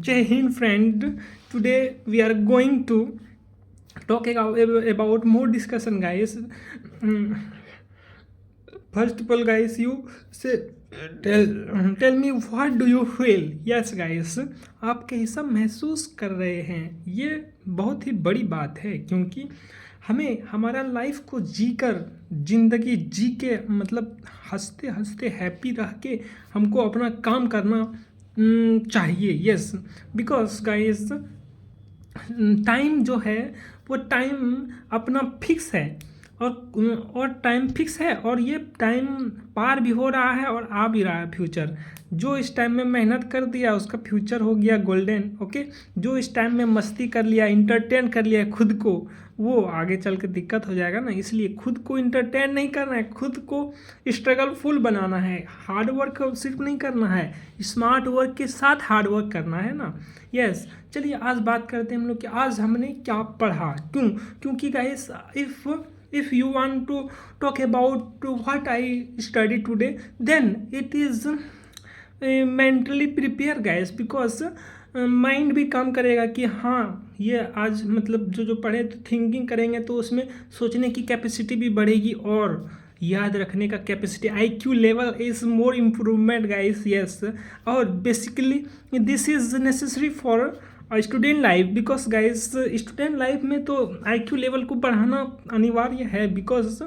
Jai Hind friend, today we are going to talk about more discussion guys. Mm, First of all guys, you say tell me what do you feel? Yes guys, आप कैसा महसूस कर रहे हैं? ये बहुत ही बड़ी बात है क्योंकि हमें हमारा लाइफ को जीकर ज़िंदगी जी के मतलब हंसते हंसते हैप्पी रह के हमको अपना काम करना चाहिए। यस, बिकॉज गाइस टाइम जो है वो टाइम अपना फिक्स है और टाइम फिक्स है और ये टाइम पार भी हो रहा है और आ भी रहा है फ्यूचर। जो इस टाइम में मेहनत कर दिया उसका फ्यूचर हो गया गोल्डन। ओके, जो इस टाइम में मस्ती कर लिया, इंटरटेन कर लिया खुद को, वो आगे चल के दिक्कत हो जाएगा ना। इसलिए खुद को इंटरटेन नहीं करना है, खुद को स्ट्रगलफुल बनाना है। हार्ड वर्क सिर्फ नहीं करना है, स्मार्ट वर्क के साथ हार्ड वर्क करना है ना। यस, चलिए आज बात करते हैं हम लोग कि आज हमने क्या पढ़ा। क्योंकि guys if you want to talk about what I studied today, then it is mentally prepare guys, because mind भी काम करेगा कि हाँ ये आज मतलब जो पढ़े तो थिंकिंग करेंगे तो उसमें सोचने की कैपेसिटी भी बढ़ेगी और याद रखने का capacity, IQ level is more improvement guys. Yes, और basically this is necessary for student life, because guys student life में तो IQ लेवल को बढ़ाना अनिवार्य है, बिकॉज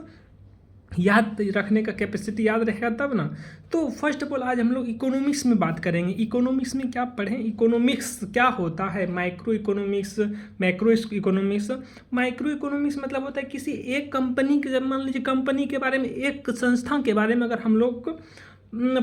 याद रखने का कैपेसिटी याद रहेगा तब ना। तो फर्स्ट ऑफ ऑल आज हम लोग इकोनॉमिक्स में बात करेंगे। इकोनॉमिक्स में क्या पढ़ें, इकोनॉमिक्स क्या होता है, micro economics, macro economics. Micro economics मतलब होता है किसी एक कंपनी के, जब मान लीजिए कंपनी के बारे में, एक संस्था के बारे में अगर हम लोग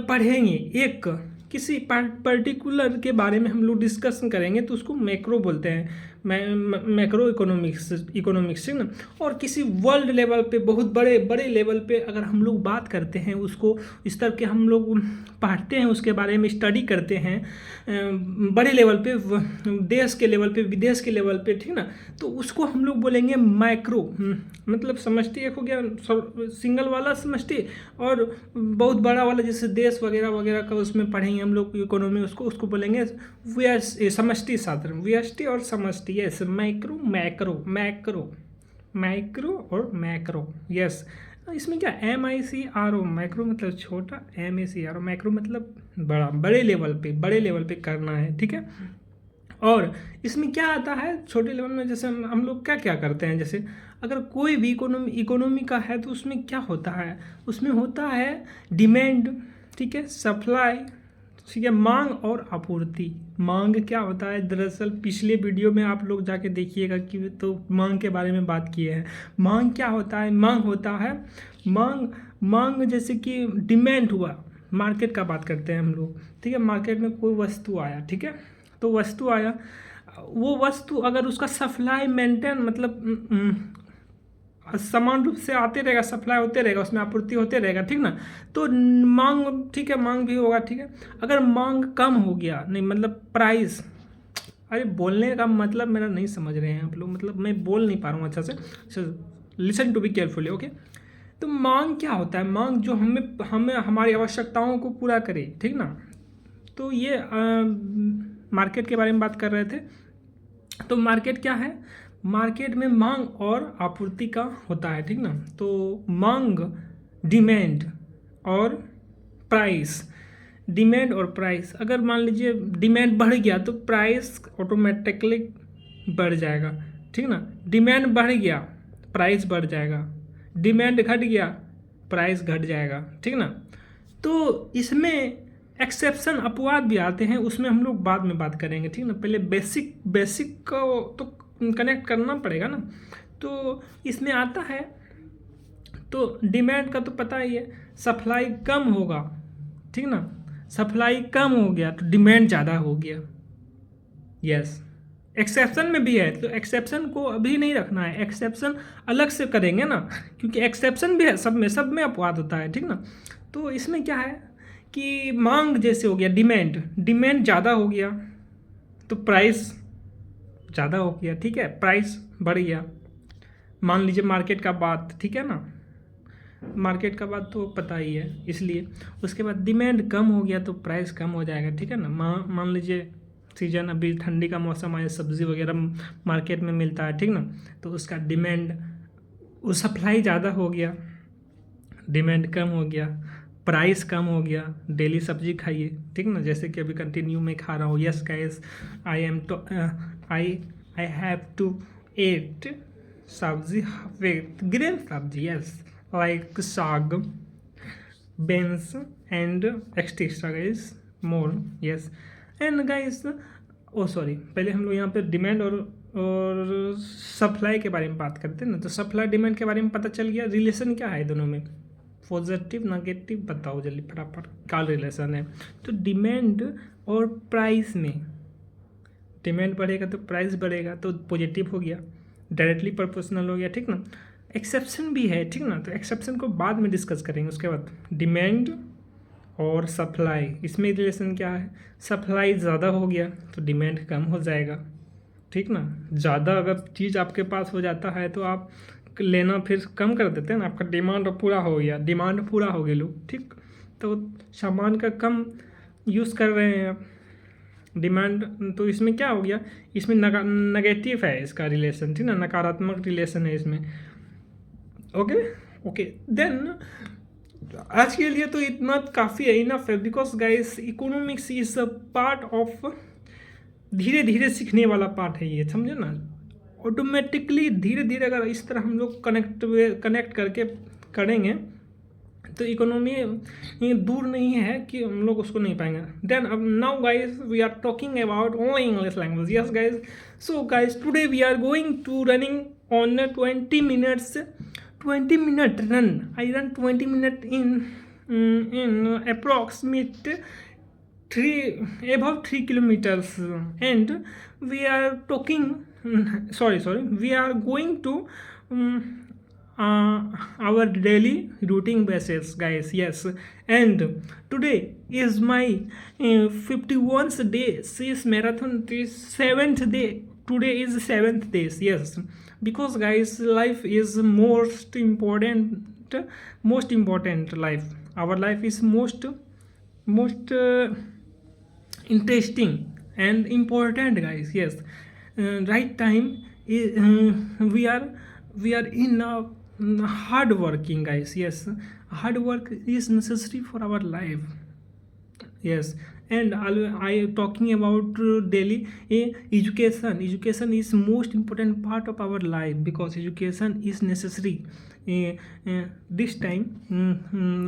पढ़ेंगे, एक किसी पर्टिकुलर के बारे में हम लोग डिस्कशन करेंगे तो उसको मैक्रो बोलते हैं, मैक्रो इकोनॉमिक्स ना। और किसी वर्ल्ड लेवल पे, बहुत बड़े बड़े लेवल पे अगर हम लोग बात करते हैं, उसको इस तरह के हम लोग पढ़ते हैं, उसके बारे में स्टडी करते हैं बड़े लेवल पे, देश के लेवल पे, विदेश के लेवल पे, ठीक ना, तो उसको हम लोग बोलेंगे माइक्रो। मतलब समष्टि एक हो गया, सिंगल वाला समष्टि, और बहुत बड़ा वाला जैसे देश वगैरह वगैरह का उसमें पढ़ेंगे हम लोग इकोनॉमी, उसको बोलेंगे समष्टि साधन, व्यष्टि और समष्टि। यस, माइक्रो मैक्रो, माइक्रो और मैक्रो। यस, इसमें क्या MICRO, माइक्रो मतलब छोटा, MACRO मैक्रो मतलब बड़ा, बड़े लेवल पे करना है, ठीक है। और इसमें क्या आता है छोटे लेवल में, जैसे हम लोग क्या क्या करते हैं, जैसे अगर कोई भी इकोनॉमी का है तो उसमें क्या होता है, उसमें होता है डिमांड, ठीक है, सप्लाई, ठीक है, मांग और आपूर्ति। मांग क्या होता है, दरअसल पिछले वीडियो में आप लोग जाके देखिएगा कि तो मांग के बारे में बात किए हैं। मांग क्या होता है, मांग होता है मांग जैसे कि डिमांड हुआ, मार्केट का बात करते हैं हम लोग, ठीक है। मार्केट में कोई वस्तु आया, ठीक है, तो वस्तु आया, वो वस्तु अगर उसका सप्लाई मेंटेन मतलब समान रूप से आते रहेगा, सप्लाई होते रहेगा, उसमें आपूर्ति होते रहेगा, ठीक ना, तो मांग, ठीक है, मांग भी होगा, ठीक है। अगर मांग कम हो गया, नहीं मतलब प्राइस, अरे बोलने का मतलब मेरा नहीं समझ रहे हैं आप लोग, मतलब मैं बोल नहीं पा रहा हूँ अच्छा से, listen to be carefully. Okay, तो मांग क्या होता है, मांग जो हमें हमारी आवश्यकताओं को पूरा करे, ठीक ना। तो ये मार्केट के बारे में बात कर रहे थे। तो मार्केट क्या है, मार्केट में मांग और आपूर्ति का होता है, ठीक ना। तो मांग, डिमांड और प्राइस, डिमांड और प्राइस, अगर मान लीजिए डिमांड बढ़ गया तो प्राइस ऑटोमेटिकली बढ़ जाएगा, ठीक ना। डिमांड बढ़ गया, प्राइस बढ़ जाएगा, डिमांड घट गया, प्राइस घट जाएगा, ठीक ना। तो इसमें एक्सेप्शन, अपवाद भी आते हैं, उसमें हम लोग बाद में बात करेंगे, ठीक ना। पहले बेसिक को तो कनेक्ट करना पड़ेगा ना। तो इसमें आता है, तो डिमांड का तो पता ही है, सप्लाई कम होगा, ठीक ना, सप्लाई कम हो गया तो डिमांड ज़्यादा हो गया। यस, एक्सेप्शन में भी है, तो एक्सेप्शन को अभी नहीं रखना है, एक्सेप्शन अलग से करेंगे ना, क्योंकि एक्सेप्शन भी है, सब में अपवाद होता है, ठीक ना। तो इसमें क्या है कि मांग जैसे हो गया, डिमांड ज़्यादा हो गया तो प्राइस ज़्यादा हो गया, ठीक है, प्राइस बढ़ गया। मान लीजिए मार्केट का बात, ठीक है ना, मार्केट का बात तो पता ही है, इसलिए उसके बाद डिमांड कम हो गया तो प्राइस कम हो जाएगा, ठीक है ना। मान लीजिए सीजन, अभी ठंडी का मौसम आया, सब्ज़ी वगैरह मार्केट में मिलता है, ठीक ना, तो उसका डिमांड, वो सप्लाई ज़्यादा हो गया, डिमांड कम हो गया, प्राइस कम हो गया, डेली सब्जी खाइए, ठीक ना, जैसे कि अभी कंटिन्यू में खा रहा हूँ। यस गाइस, आई एम तो I have to eat sabzi with green sabzi, yes, like saag, beans and extra guys more, yes, and guys, oh sorry, पहले हम लोग यहाँ पे डिमांड और सप्लाई के बारे में बात करते हैं ना, तो सप्लाई डिमांड के बारे में पता चल गया। रिलेशन क्या है दोनों में, पॉजिटिव नेगेटिव, बताओ जल्दी फटाफट क्या रिलेशन है। तो डिमांड और प्राइस में, डिमांड बढ़ेगा तो प्राइस बढ़ेगा, तो पॉजिटिव हो गया, डायरेक्टली प्रोपोर्शनल हो गया, ठीक ना। एक्सेप्शन भी है, ठीक ना, तो एक्सेप्शन को बाद में डिस्कस करेंगे। उसके बाद डिमांड और सप्लाई, इसमें रिलेशन क्या है, सप्लाई ज़्यादा हो गया तो डिमांड कम हो जाएगा, ठीक ना। ज़्यादा अगर चीज़ आपके पास हो जाता है तो आप लेना फिर कम कर देते हैं ना, आपका डिमांड पूरा हो गया, डिमांड पूरा हो गया लोग, ठीक, तो सामान का कम यूज़ कर रहे हैं आप, डिमांड, तो इसमें क्या हो गया, इसमें नेगेटिव है इसका रिलेशन, ठीक ना, नकारात्मक रिलेशन है इसमें। ओके देन आज के लिए तो इतना काफ़ी है, इनफ है, because guys economics is a part of, धीरे धीरे सीखने वाला पार्ट है ये, समझे ना। ऑटोमेटिकली धीरे धीरे अगर इस तरह हम लोग कनेक्ट करके करेंगे तो इकोनॉमी दूर नहीं है कि हम लोग उसको नहीं पाएंगे। देन अब now guys we are talking about only English language, yes guys. So guys today we are going to running on 20 minutes, 20-minute run. I run 20 minutes in approximate above 3 kilometers, and we are talking. Sorry. We are going to our daily routine basis, guys. Yes, and today is my 51st day. This marathon is 7th day. Today is 7th day. Yes. Because guys, life is most important life, our life is most interesting and important, guys. Yes, right time is, we are in a hard working, guys. Yes, hard work is necessary for our life. Yes, and I talking about daily education is most important part of our life, because education is necessary this time,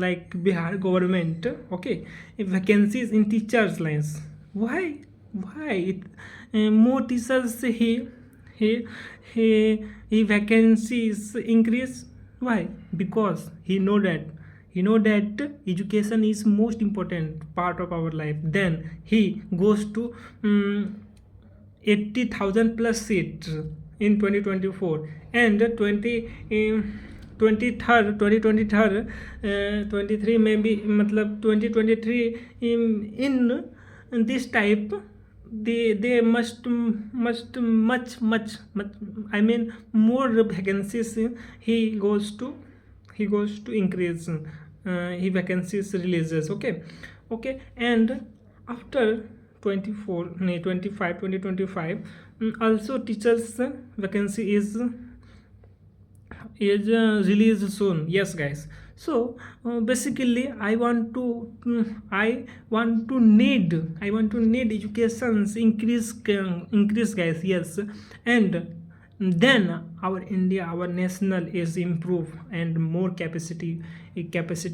like Bihar government, okay, vacancies in teachers lines. Why more teachers he vacancies increase? Why? Because he know that education is most important part of our life. Then he goes to 80,000 plus seats in 2024 and 23 में भी, मतलब 2023 in this type they must much I mean more vacancies he goes to increase, he vacancies releases, okay, and after 2025 also teachers vacancy is released soon. Yes guys, so basically I want to need education's increase guys. Yes, and then our India, our national is improve and more capacity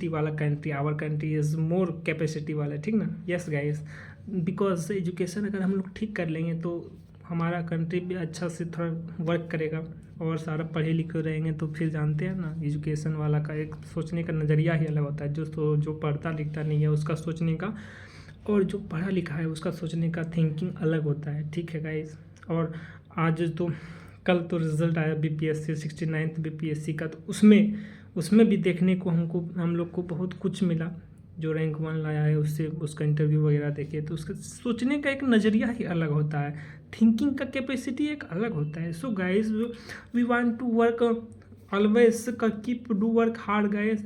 वाला country, our country is more capacity वाला, ठीक ना। yes guys, because education अगर हम लोग ठीक कर लेंगे तो हमारा कंट्री भी अच्छा से थोड़ा वर्क करेगा, और सारा पढ़े लिखे रहेंगे तो फिर जानते हैं ना, एजुकेशन वाला का एक सोचने का नज़रिया ही अलग होता है। जो पढ़ता लिखता नहीं है उसका सोचने का, और जो पढ़ा लिखा है उसका सोचने का थिंकिंग अलग होता है, ठीक है गाइस। और आज तो कल तो रिज़ल्ट आया BPSC 69th BPSC का, तो उसमें भी देखने को हम लोग को बहुत कुछ मिला। जो रैंक 1 लाया है उससे उसका इंटरव्यू वगैरह देखे तो उसका सोचने का एक नज़रिया ही अलग होता है, थिंकिंग का कैपेसिटी एक अलग होता है। So guys we want to work always, keep do work hard guys,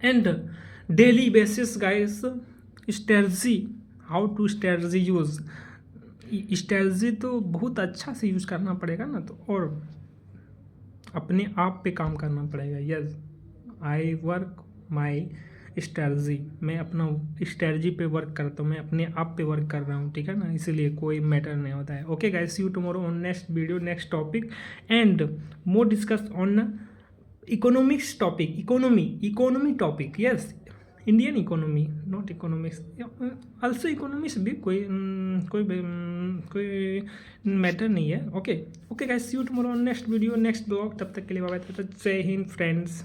and daily basis guys, strategy how to strategy use, strategy तो बहुत अच्छा से यूज़ करना पड़ेगा ना, तो और अपने आप पे काम करना पड़ेगा। Yes, I work my strategy, मैं अपना स्ट्रेटजी पे वर्क करता हूँ, मैं अपने आप पे वर्क कर रहा हूँ, ठीक है ना, इसलिए कोई मैटर नहीं होता है। Okay guys, see you tomorrow on next video, next topic and more discuss on economics topic, economy topic, yes, Indian economy, not economics, also economics भी कोई मैटर नहीं है। Okay okay guys, see you tomorrow on next video, next blog, तब तक के लिए bye bye, जय Hind friends.